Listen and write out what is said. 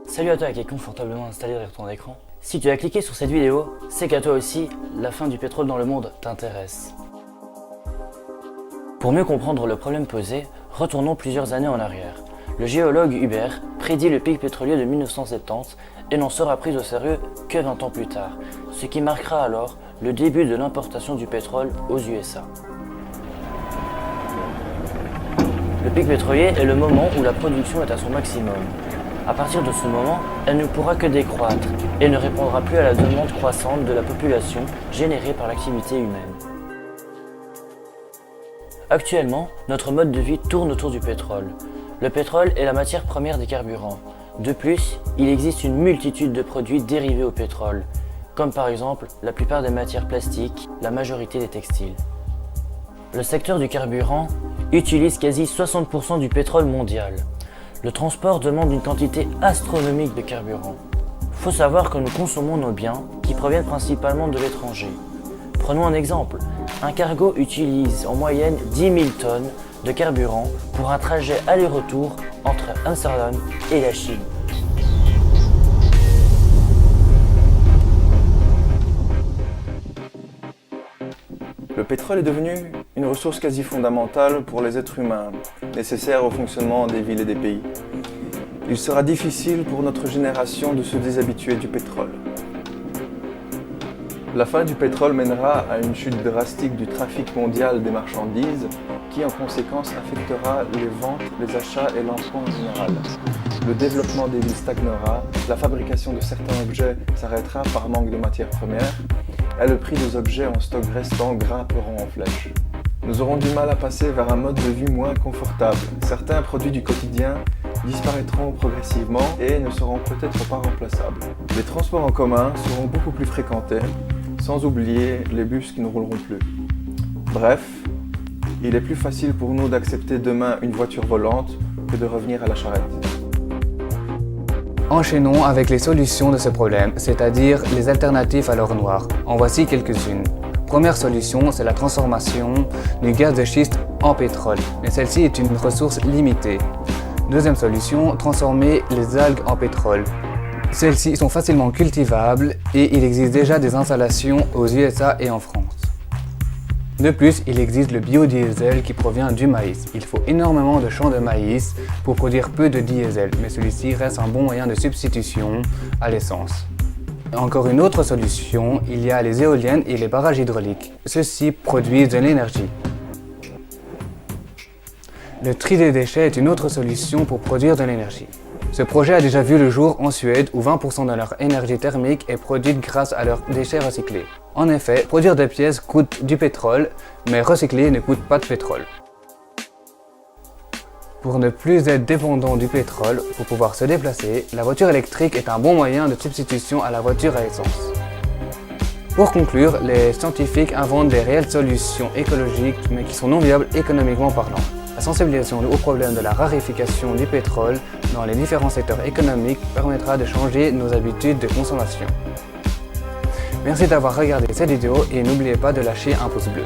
Salut à toi qui est confortablement installé derrière ton écran. Si tu as cliqué sur cette vidéo, c'est qu'à toi aussi, la fin du pétrole dans le monde t'intéresse. Pour mieux comprendre le problème posé, retournons plusieurs années en arrière. Le géologue Hubert prédit le pic pétrolier de 1970 et n'en sera pris au sérieux que 20 ans plus tard, ce qui marquera alors le début de l'importation du pétrole aux USA. Le pic pétrolier est le moment où la production est à son maximum. À partir de ce moment, elle ne pourra que décroître et ne répondra plus à la demande croissante de la population générée par l'activité humaine. Actuellement, notre mode de vie tourne autour du pétrole. Le pétrole est la matière première des carburants. De plus, il existe une multitude de produits dérivés au pétrole, comme par exemple la plupart des matières plastiques, la majorité des textiles. Le secteur du carburant utilise quasi 60% du pétrole mondial. Le transport demande une quantité astronomique de carburant. Faut savoir que nous consommons nos biens qui proviennent principalement de l'étranger. Prenons un exemple. Un cargo utilise en moyenne 10 000 tonnes de carburant pour un trajet aller-retour entre Amsterdam et la Chine. Le pétrole est devenu une ressource quasi fondamentale pour les êtres humains, nécessaire au fonctionnement des villes et des pays. Il sera difficile pour notre génération de se déshabituer du pétrole. La fin du pétrole mènera à une chute drastique du trafic mondial des marchandises qui en conséquence affectera les ventes, les achats et l'emploi en général. Le développement des villes stagnera, la fabrication de certains objets s'arrêtera par manque de matières premières et le prix des objets en stock restants grimperont en flèche. Nous aurons du mal à passer vers un mode de vie moins confortable. Certains produits du quotidien disparaîtront progressivement et ne seront peut-être pas remplaçables. Les transports en commun seront beaucoup plus fréquentés, sans oublier les bus qui ne rouleront plus. Bref, il est plus facile pour nous d'accepter demain une voiture volante que de revenir à la charrette. Enchaînons avec les solutions de ce problème, c'est-à-dire les alternatives à l'or noir. En voici quelques-unes. Première solution, c'est la transformation du gaz de schiste en pétrole, mais celle-ci est une ressource limitée. Deuxième solution, transformer les algues en pétrole. Celles-ci sont facilement cultivables et il existe déjà des installations aux USA et en France. De plus, il existe le biodiesel qui provient du maïs. Il faut énormément de champs de maïs pour produire peu de diesel, mais celui-ci reste un bon moyen de substitution à l'essence. Encore une autre solution, il y a les éoliennes et les barrages hydrauliques. Ceux-ci produisent de l'énergie. Le tri des déchets est une autre solution pour produire de l'énergie. Ce projet a déjà vu le jour en Suède où 20% de leur énergie thermique est produite grâce à leurs déchets recyclés. En effet, produire des pièces coûte du pétrole, mais recycler ne coûte pas de pétrole. Pour ne plus être dépendant du pétrole, pour pouvoir se déplacer, la voiture électrique est un bon moyen de substitution à la voiture à essence. Pour conclure, les scientifiques inventent des réelles solutions écologiques mais qui sont non viables économiquement parlant. La sensibilisation au problème de la raréfaction du pétrole dans les différents secteurs économiques permettra de changer nos habitudes de consommation. Merci d'avoir regardé cette vidéo et n'oubliez pas de lâcher un pouce bleu.